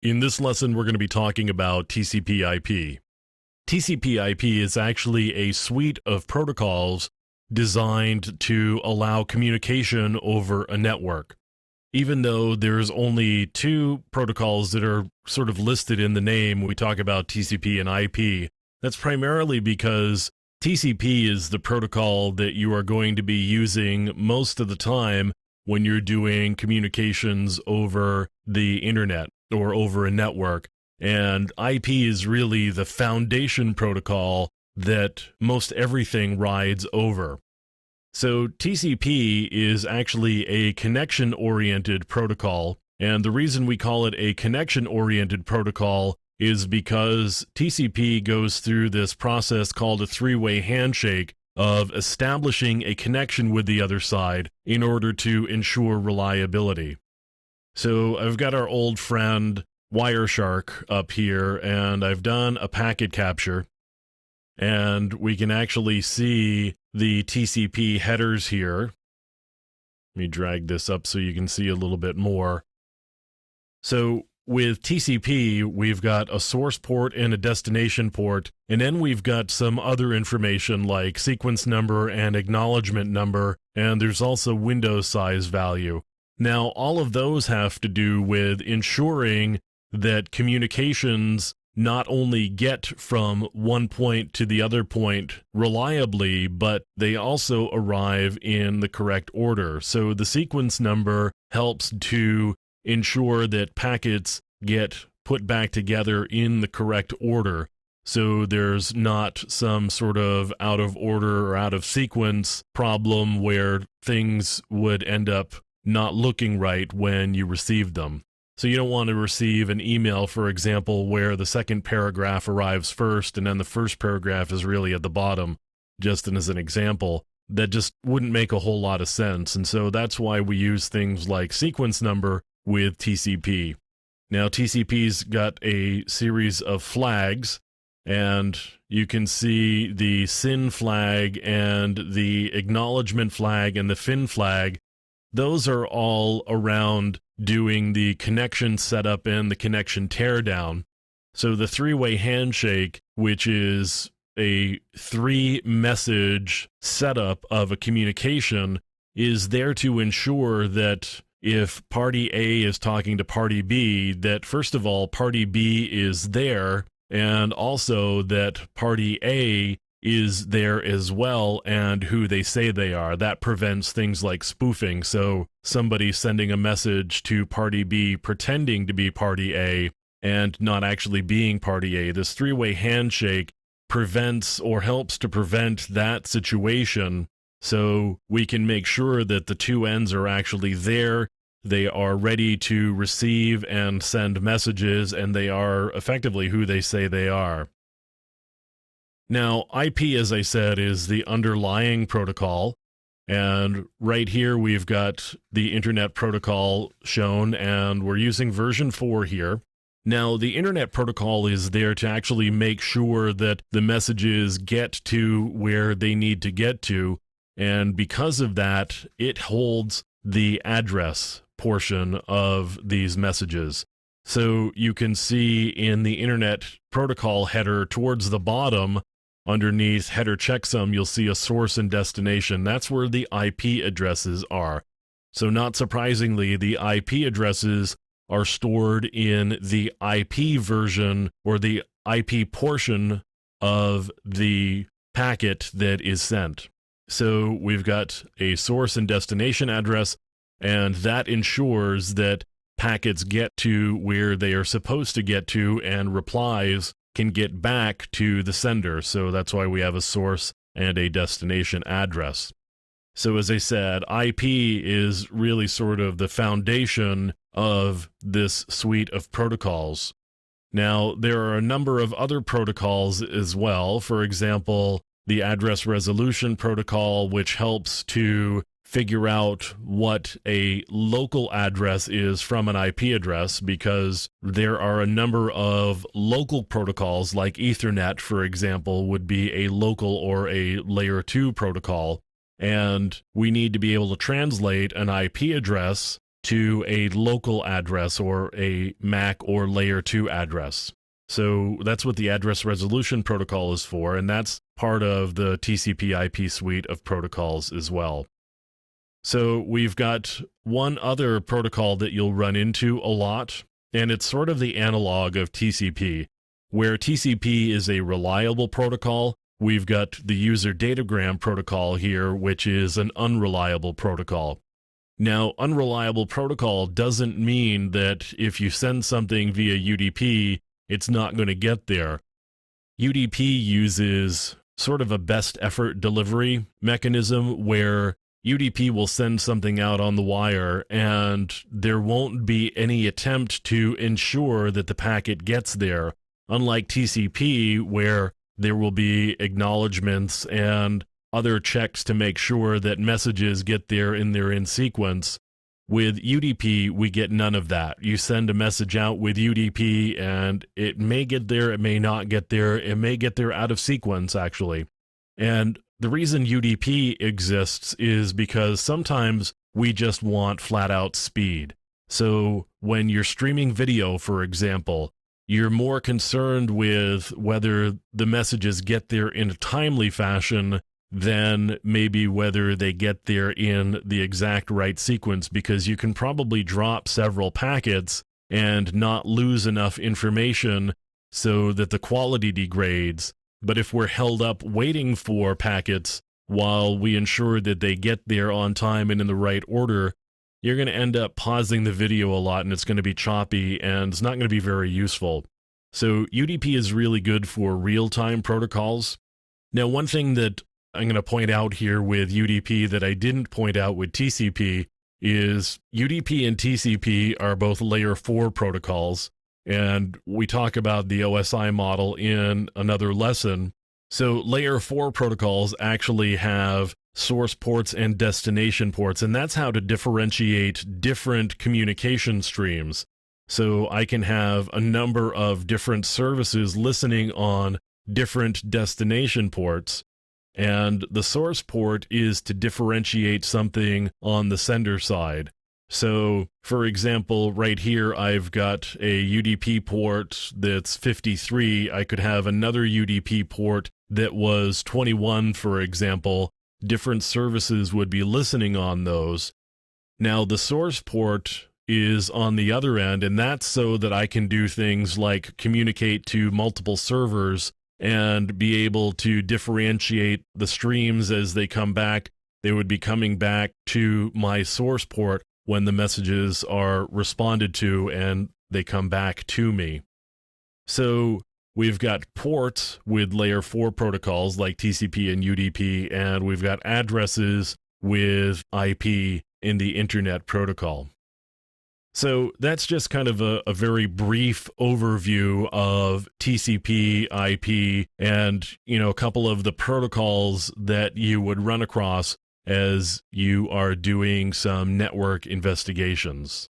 In this lesson, we're going to be talking about TCP/IP. TCP/IP is actually a suite of protocols designed to allow communication over a network. Even though there's only two protocols that are sort of listed in the name, we talk about TCP and IP. That's primarily because TCP is the protocol that you are going to be using most of the time when you're doing communications over the internet or over a network. And IP is really the foundation protocol that most everything rides over. So TCP is actually a connection-oriented protocol, and the reason we call it a connection-oriented protocol is because TCP goes through this process called a three-way handshake of establishing a connection with the other side in order to ensure reliability. So I've got our old friend Wireshark up here, and I've done a packet capture, and we can actually see the TCP headers here. Let me drag this up so you can see a little bit more. So with TCP, we've got a source port and a destination port, and then we've got some other information like sequence number and acknowledgement number, and there's also window size value. Now, all of those have to do with ensuring that communications not only get from one point to the other point reliably, but they also arrive in the correct order. So the sequence number helps to ensure that packets get put back together in the correct order. So there's not some sort of out of order or out of sequence problem where things would end up not looking right when you receive them. So you don't want to receive an email, for example, where the second paragraph arrives first and then the first paragraph is really at the bottom, just as an example. That just wouldn't make a whole lot of sense. And so that's why we use things like sequence number with TCP. Now, TCP's got a series of flags, and you can see the SYN flag and the acknowledgement flag and the FIN flag. Those are all around doing the connection setup and the connection teardown. So the three-way handshake, which is a three-message setup of a communication, is there to ensure that if party A is talking to party B, that first of all, party B is there, and also that party A is there as well and who they say they are. That prevents things like spoofing. So somebody sending a message to party B pretending to be party A and not actually being party A. This three-way handshake prevents or helps to prevent that situation, so we can make sure that the two ends are actually there. They are ready to receive and send messages, and they are effectively who they say they are. Now, IP, as I said, is the underlying protocol, and right here we've got the Internet Protocol shown, and we're using version 4 here. Now, the Internet Protocol is there to actually make sure that the messages get to where they need to get to, and because of that, it holds the address portion of these messages. So you can see in the Internet Protocol header towards the bottom, underneath header checksum, you'll see a source and destination. That's where the IP addresses are. So not surprisingly, the IP addresses are stored in the IP version or the IP portion of the packet that is sent. So we've got a source and destination address, and that ensures that packets get to where they are supposed to get to, and replies can get back to the sender. So that's why we have a source and a destination address. So as I said, IP is really sort of the foundation of this suite of protocols. Now, there are a number of other protocols as well. For example, the address resolution protocol, which helps to figure out what a local address is from an IP address, because there are a number of local protocols like Ethernet, for example, would be a local or a layer 2 protocol. And we need to be able to translate an IP address to a local address or a MAC or layer 2 address. So that's what the address resolution protocol is for, and that's part of the TCP/IP suite of protocols as well. So we've got one other protocol that you'll run into a lot, and it's sort of the analog of TCP. Where TCP is a reliable protocol, we've got the user datagram protocol here, which is an unreliable protocol. Now, unreliable protocol doesn't mean that if you send something via UDP, it's not going to get there. UDP uses sort of a best effort delivery mechanism where UDP will send something out on the wire and there won't be any attempt to ensure that the packet gets there. Unlike TCP, where there will be acknowledgments and other checks to make sure that messages get there in sequence, with UDP, we get none of that. You send a message out with UDP, and it may get there, it may not get there, it may get there out of sequence, actually. And the reason UDP exists is because sometimes we just want flat-out speed. So when you're streaming video, for example, you're more concerned with whether the messages get there in a timely fashion than maybe whether they get there in the exact right sequence, because you can probably drop several packets and not lose enough information so that the quality degrades. But if we're held up waiting for packets while we ensure that they get there on time and in the right order, you're going to end up pausing the video a lot, and it's going to be choppy, and it's not going to be very useful. So UDP is really good for real-time protocols. Now, one thing that I'm going to point out here with UDP that I didn't point out with TCP is UDP and TCP are both layer 4 protocols, and we talk about the OSI model in another lesson. So layer 4 protocols actually have source ports and destination ports, and that's how to differentiate different communication streams. So I can have a number of different services listening on different destination ports, and the source port is to differentiate something on the sender side. So, for example, right here I've got a UDP port that's 53. I could have another UDP port that was 21, for example. Different services would be listening on those. Now, the source port is on the other end, and that's so that I can do things like communicate to multiple servers and be able to differentiate the streams as they come back. They would be coming back to my source port when the messages are responded to and they come back to me. So we've got ports with layer 4 protocols like TCP and UDP, and we've got addresses with IP in the Internet Protocol. So that's just kind of a very brief overview of TCP, IP, and, a couple of the protocols that you would run across as you are doing some network investigations.